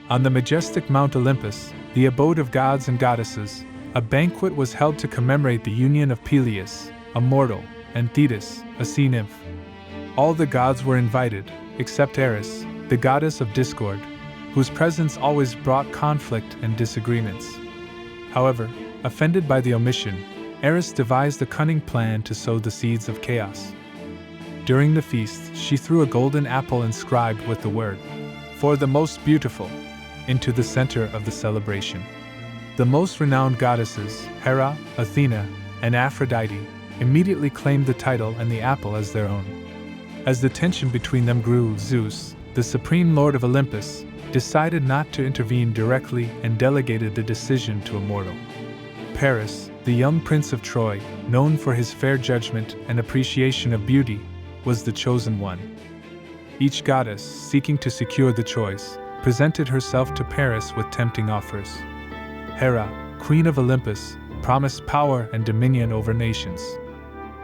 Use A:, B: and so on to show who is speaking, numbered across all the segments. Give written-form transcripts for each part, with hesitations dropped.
A: On the majestic Mount Olympus, the abode of gods and goddesses, a banquet was held to commemorate the union of Peleus, a mortal, and Thetis, a sea nymph. All the gods were invited, except Eris, the goddess of discord, whose presence always brought conflict and disagreements. However, offended by the omission, Eris devised a cunning plan to sow the seeds of chaos. During the feast, she threw a golden apple inscribed with the word, "For the most beautiful," into the center of the celebration. The most renowned goddesses, Hera, Athena, and Aphrodite, immediately claimed the title and the apple as their own. As the tension between them grew, Zeus, the supreme lord of Olympus, decided not to intervene directly and delegated the decision to a mortal. Paris, the young prince of Troy, known for his fair judgment and appreciation of beauty, was the chosen one. Each goddess, seeking to secure the choice, presented herself to Paris with tempting offers. Hera, queen of Olympus, promised power and dominion over nations.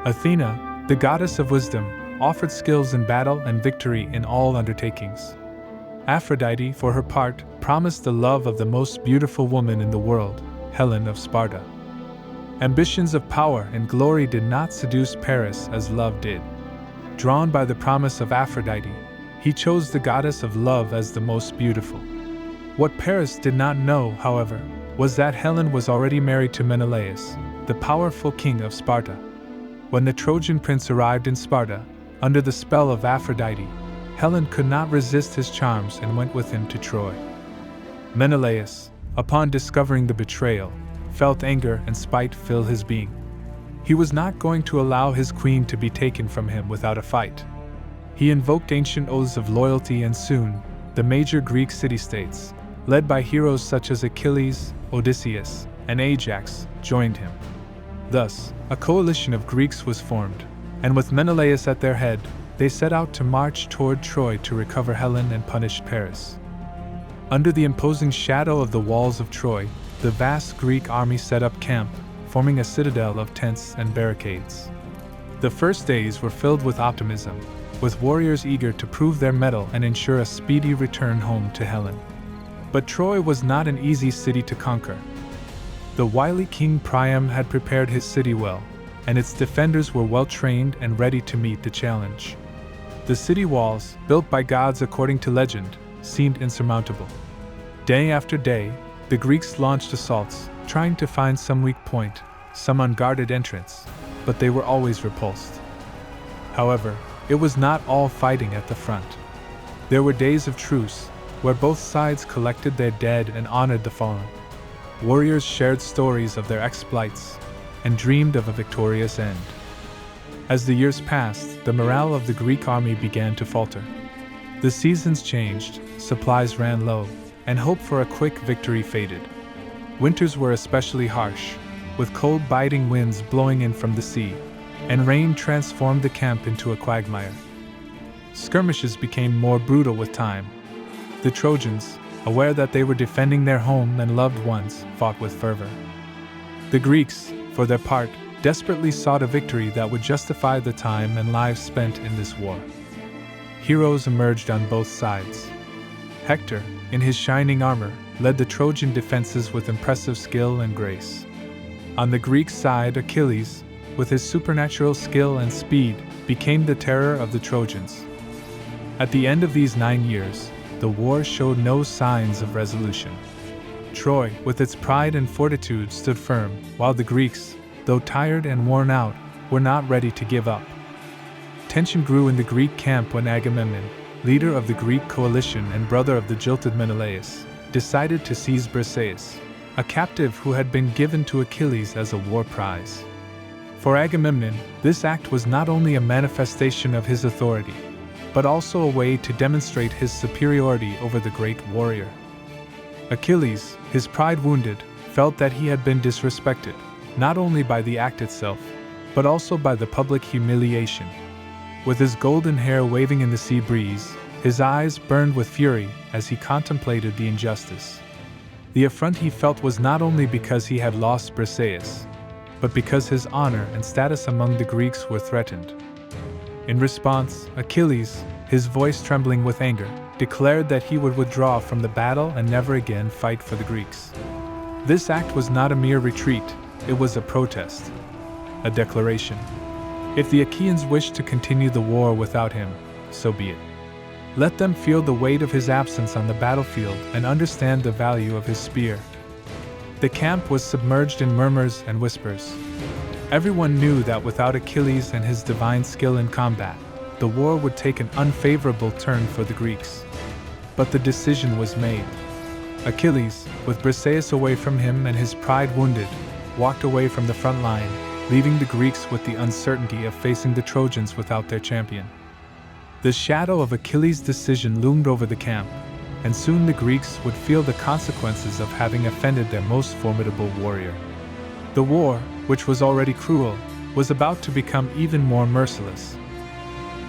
A: Athena, the goddess of wisdom, offered skills in battle and victory in all undertakings. Aphrodite, for her part, promised the love of the most beautiful woman in the world, Helen of Sparta. Ambitions of power and glory did not seduce Paris as love did. Drawn by the promise of Aphrodite, he chose the goddess of love as the most beautiful. What Paris did not know, however, was that Helen was already married to Menelaus, the powerful king of Sparta. When the Trojan prince arrived in Sparta, under the spell of Aphrodite, Helen could not resist his charms and went with him to Troy. Menelaus, upon discovering the betrayal, felt anger and spite fill his being. He was not going to allow his queen to be taken from him without a fight. He invoked ancient oaths of loyalty, and soon, the major Greek city-states, led by heroes such as Achilles, Odysseus, and Ajax, joined him. Thus, a coalition of Greeks was formed, and with Menelaus at their head, they set out to march toward Troy to recover Helen and punish Paris. Under the imposing shadow of the walls of Troy, the vast Greek army set up camp, forming a citadel of tents and barricades. The first days were filled with optimism, with warriors eager to prove their mettle and ensure a speedy return home to Helen. But Troy was not an easy city to conquer. The wily King Priam had prepared his city well, and its defenders were well trained and ready to meet the challenge. The city walls, built by gods according to legend, seemed insurmountable. Day after day, the Greeks launched assaults, trying to find some weak point, some unguarded entrance, but they were always repulsed. However, it was not all fighting at the front. There were days of truce, where both sides collected their dead and honored the fallen. Warriors shared stories of their exploits and dreamed of a victorious end. As the years passed, the morale of the Greek army began to falter. The seasons changed, supplies ran low, and hope for a quick victory faded. Winters were especially harsh, with cold biting winds blowing in from the sea, and rain transformed the camp into a quagmire. Skirmishes became more brutal with time. The Trojans, aware that they were defending their home and loved ones, fought with fervor. The Greeks, for their part, desperately sought a victory that would justify the time and lives spent in this war. Heroes emerged on both sides. Hector, in his shining armor, led the Trojan defenses with impressive skill and grace. On the Greek side, Achilles, with his supernatural skill and speed, became the terror of the Trojans. At the end of these 9 years, the war showed no signs of resolution. Troy, with its pride and fortitude, stood firm, while the Greeks, though tired and worn out, were not ready to give up. Tension grew in the Greek camp when Agamemnon, leader of the Greek coalition and brother of the jilted Menelaus, decided to seize Briseis, a captive who had been given to Achilles as a war prize. For Agamemnon, this act was not only a manifestation of his authority, but also a way to demonstrate his superiority over the great warrior. Achilles, his pride wounded, felt that he had been disrespected, not only by the act itself, but also by the public humiliation. With his golden hair waving in the sea breeze, his eyes burned with fury as he contemplated the injustice. The affront he felt was not only because he had lost Briseis, but because his honor and status among the Greeks were threatened. In response, Achilles, his voice trembling with anger, declared that he would withdraw from the battle and never again fight for the Greeks. This act was not a mere retreat, it was a protest, a declaration. If the Achaeans wished to continue the war without him, so be it. Let them feel the weight of his absence on the battlefield and understand the value of his spear. The camp was submerged in murmurs and whispers. Everyone knew that without Achilles and his divine skill in combat, the war would take an unfavorable turn for the Greeks. But the decision was made. Achilles, with Briseis away from him and his pride wounded, walked away from the front line, leaving the Greeks with the uncertainty of facing the Trojans without their champion. The shadow of Achilles' decision loomed over the camp, and soon the Greeks would feel the consequences of having offended their most formidable warrior. The war, which was already cruel, was about to become even more merciless.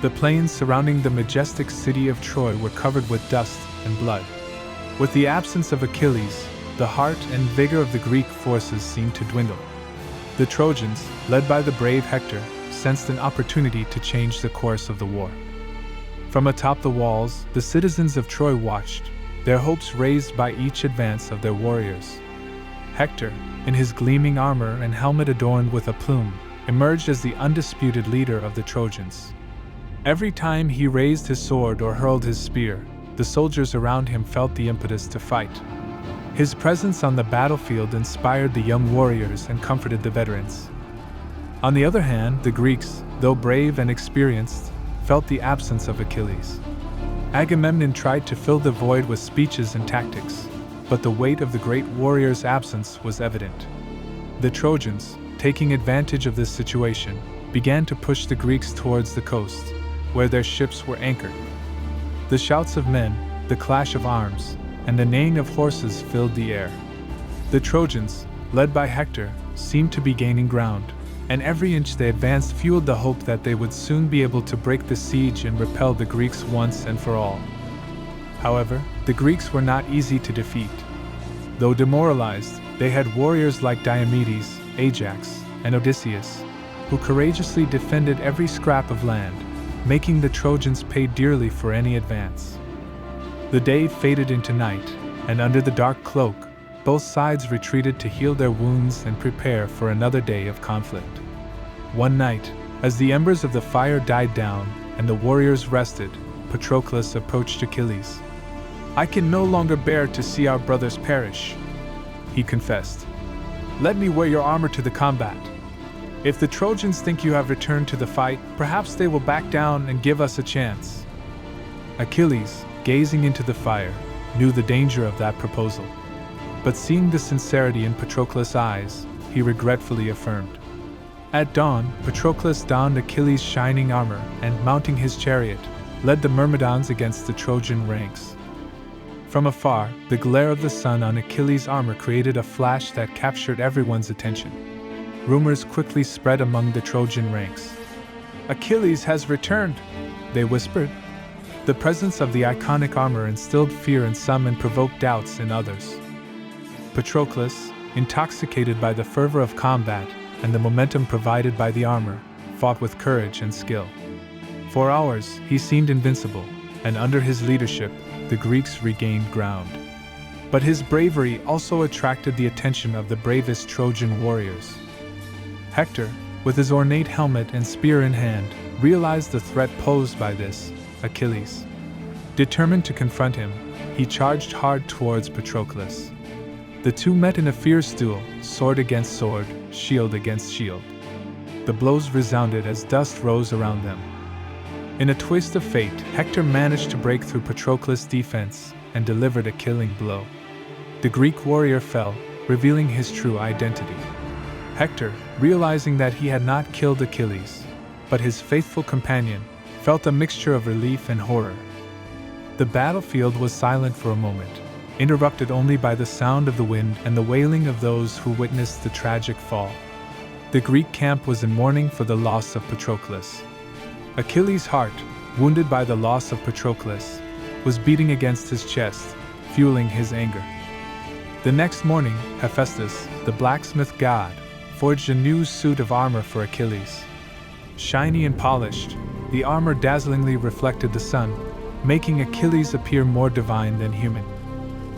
A: The plains surrounding the majestic city of Troy were covered with dust and blood. With the absence of Achilles, the heart and vigor of the Greek forces seemed to dwindle. The Trojans, led by the brave Hector, sensed an opportunity to change the course of the war. From atop the walls, the citizens of Troy watched, their hopes raised by each advance of their warriors. Hector, in his gleaming armor and helmet adorned with a plume, emerged as the undisputed leader of the Trojans. Every time he raised his sword or hurled his spear, the soldiers around him felt the impetus to fight. His presence on the battlefield inspired the young warriors and comforted the veterans. On the other hand, the Greeks, though brave and experienced, felt the absence of Achilles. Agamemnon tried to fill the void with speeches and tactics, but the weight of the great warrior's absence was evident. The Trojans, taking advantage of this situation, began to push the Greeks towards the coast, where their ships were anchored. The shouts of men, the clash of arms, and the neighing of horses filled the air. The Trojans, led by Hector, seemed to be gaining ground, and every inch they advanced fueled the hope that they would soon be able to break the siege and repel the Greeks once and for all. However, the Greeks were not easy to defeat. Though demoralized, they had warriors like Diomedes, Ajax, and Odysseus, who courageously defended every scrap of land, making the Trojans pay dearly for any advance. The day faded into night, and under the dark cloak, both sides retreated to heal their wounds and prepare for another day of conflict. One night, as the embers of the fire died down and the warriors rested, Patroclus approached Achilles. "I can no longer bear to see our brothers perish," he confessed. "Let me wear your armor to the combat. If the Trojans think you have returned to the fight, perhaps they will back down and give us a chance." Achilles, gazing into the fire, knew the danger of that proposal. But seeing the sincerity in Patroclus' eyes, he regretfully affirmed. At dawn, Patroclus donned Achilles' shining armor and, mounting his chariot, led the Myrmidons against the Trojan ranks. From afar, the glare of the sun on Achilles' armor created a flash that captured everyone's attention. Rumors quickly spread among the Trojan ranks. "Achilles has returned," they whispered. The presence of the iconic armor instilled fear in some and provoked doubts in others. Patroclus, intoxicated by the fervor of combat and the momentum provided by the armor, fought with courage and skill. For hours, he seemed invincible, and under his leadership, the Greeks regained ground. But his bravery also attracted the attention of the bravest Trojan warriors. Hector, with his ornate helmet and spear in hand, realized the threat posed by this Achilles. Determined to confront him, he charged hard towards Patroclus. The two met in a fierce duel, sword against sword, shield against shield. The blows resounded as dust rose around them. In a twist of fate, Hector managed to break through Patroclus' defense and delivered a killing blow. The Greek warrior fell, revealing his true identity. Hector, realizing that he had not killed Achilles, but his faithful companion, felt a mixture of relief and horror. The battlefield was silent for a moment, interrupted only by the sound of the wind and the wailing of those who witnessed the tragic fall. The Greek camp was in mourning for the loss of Patroclus. Achilles' heart, wounded by the loss of Patroclus, was beating against his chest, fueling his anger. The next morning, Hephaestus, the blacksmith god, forged a new suit of armor for Achilles. Shiny and polished, the armor dazzlingly reflected the sun, making Achilles appear more divine than human.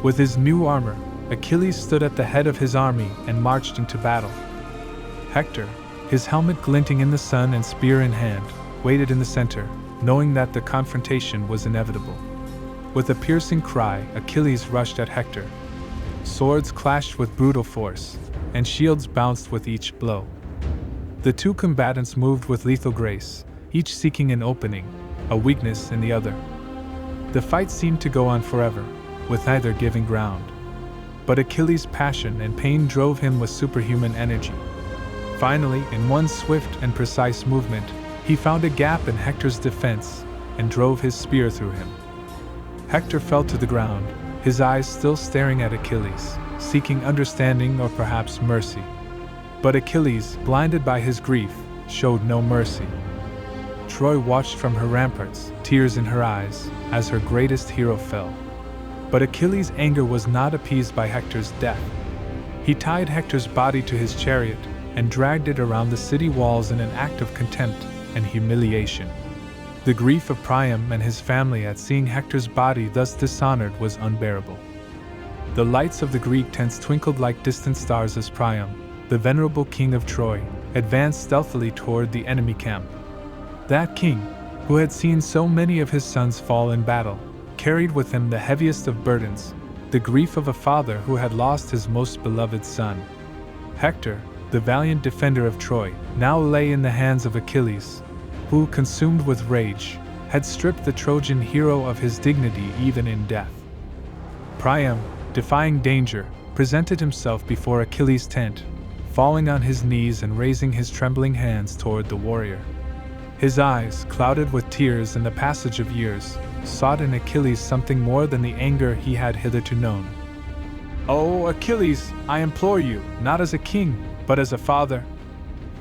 A: With his new armor, Achilles stood at the head of his army and marched into battle. Hector, his helmet glinting in the sun and spear in hand, waited in the center, knowing that the confrontation was inevitable. With a piercing cry, Achilles rushed at Hector. Swords clashed with brutal force, and shields bounced with each blow. The two combatants moved with lethal grace, each seeking an opening, a weakness in the other. The fight seemed to go on forever, with neither giving ground. But Achilles' passion and pain drove him with superhuman energy. Finally, in one swift and precise movement, he found a gap in Hector's defense and drove his spear through him. Hector fell to the ground, his eyes still staring at Achilles, seeking understanding or perhaps mercy. But Achilles, blinded by his grief, showed no mercy. Troy watched from her ramparts, tears in her eyes, as her greatest hero fell. But Achilles' anger was not appeased by Hector's death. He tied Hector's body to his chariot and dragged it around the city walls in an act of contempt and humiliation. The grief of Priam and his family at seeing Hector's body thus dishonored was unbearable. The lights of the Greek tents twinkled like distant stars as Priam, the venerable king of Troy, advanced stealthily toward the enemy camp. That king, who had seen so many of his sons fall in battle, carried with him the heaviest of burdens, the grief of a father who had lost his most beloved son. Hector, the valiant defender of Troy, now lay in the hands of Achilles, who, consumed with rage, had stripped the Trojan hero of his dignity even in death. Priam, defying danger, presented himself before Achilles' tent, falling on his knees and raising his trembling hands toward the warrior. His eyes, clouded with tears and the passage of years, sought in Achilles something more than the anger he had hitherto known. "Oh, Achilles, I implore you, not as a king, but as a father.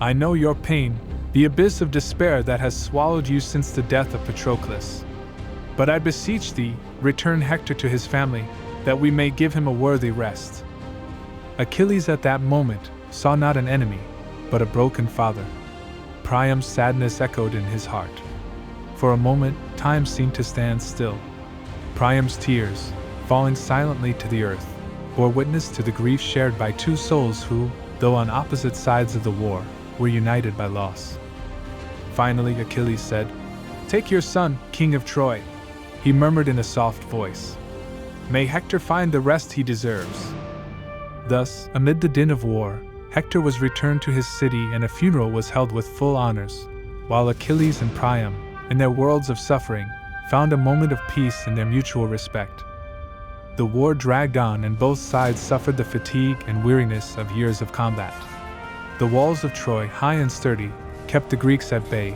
A: I know your pain, the abyss of despair that has swallowed you since the death of Patroclus. But I beseech thee, return Hector to his family, that we may give him a worthy rest." Achilles at that moment saw not an enemy, but a broken father. Priam's sadness echoed in his heart. For a moment, time seemed to stand still. Priam's tears, falling silently to the earth, bore witness to the grief shared by two souls who, though on opposite sides of the war, were united by loss. Finally, Achilles said, "Take your son, king of Troy," he murmured in a soft voice. "May Hector find the rest he deserves." Thus, amid the din of war, Hector was returned to his city and a funeral was held with full honors, while Achilles and Priam, in their worlds of suffering, found a moment of peace in their mutual respect. The war dragged on and both sides suffered the fatigue and weariness of years of combat. The walls of Troy, high and sturdy, kept the Greeks at bay,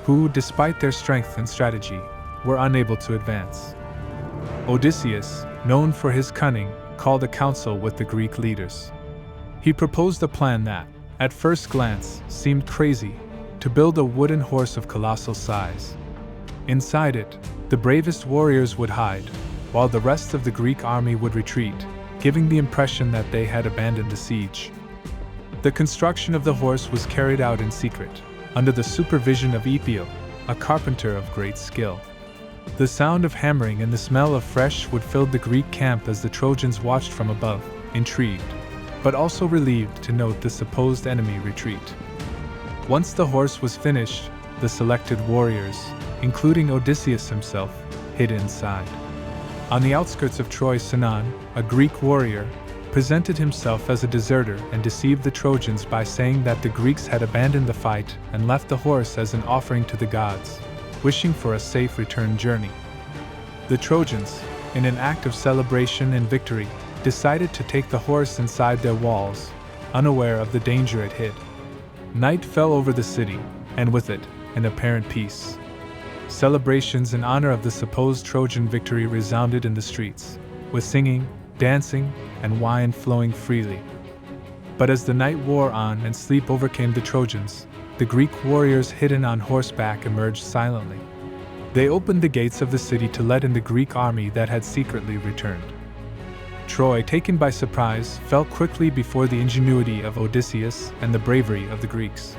A: who, despite their strength and strategy, were unable to advance. Odysseus, known for his cunning, called a council with the Greek leaders. He proposed a plan that, at first glance, seemed crazy: to build a wooden horse of colossal size. Inside it, the bravest warriors would hide, while the rest of the Greek army would retreat, giving the impression that they had abandoned the siege. The construction of the horse was carried out in secret, under the supervision of Epio, a carpenter of great skill. The sound of hammering and the smell of fresh wood filled the Greek camp as the Trojans watched from above, intrigued, but also relieved to note the supposed enemy retreat. Once the horse was finished, the selected warriors, including Odysseus himself, hid inside. On the outskirts of Troy, Sinon, a Greek warrior, presented himself as a deserter and deceived the Trojans by saying that the Greeks had abandoned the fight and left the horse as an offering to the gods, wishing for a safe return journey. The Trojans, in an act of celebration and victory, decided to take the horse inside their walls, unaware of the danger it hid. Night fell over the city, and with it, an apparent peace. Celebrations in honor of the supposed Trojan victory resounded in the streets, with singing, dancing, and wine flowing freely. But as the night wore on and sleep overcame the Trojans, the Greek warriors hidden on horseback emerged silently. They opened the gates of the city to let in the Greek army that had secretly returned. Troy, taken by surprise, fell quickly before the ingenuity of Odysseus and the bravery of the Greeks.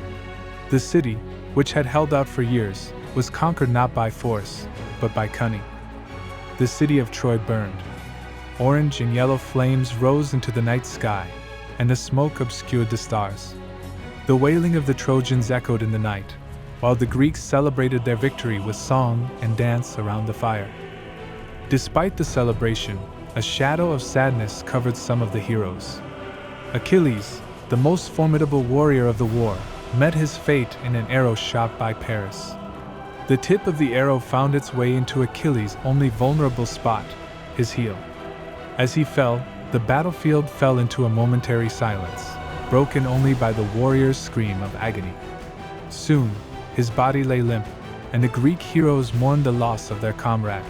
A: The city, which had held out for years, was conquered not by force, but by cunning. the city of Troy burned. Orange and yellow flames rose into the night sky, and the smoke obscured the stars. The wailing of the Trojans echoed in the night, while the Greeks celebrated their victory with song and dance around the fire. Despite the celebration, a shadow of sadness covered some of the heroes. Achilles, the most formidable warrior of the war, met his fate in an arrow shot by Paris. The tip of the arrow found its way into Achilles' only vulnerable spot, his heel. As he fell, the battlefield fell into a momentary silence, broken only by the warrior's scream of agony. Soon, his body lay limp, and the Greek heroes mourned the loss of their comrade.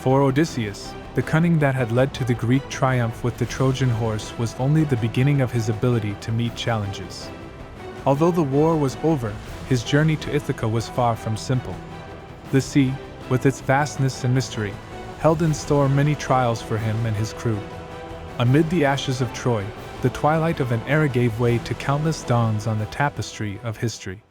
A: For Odysseus, the cunning that had led to the Greek triumph with the Trojan horse was only the beginning of his ability to meet challenges. Although the war was over, his journey to Ithaca was far from simple. The sea, with its vastness and mystery, held in store many trials for him and his crew. Amid the ashes of Troy, the twilight of an era gave way to countless dawns on the tapestry of history.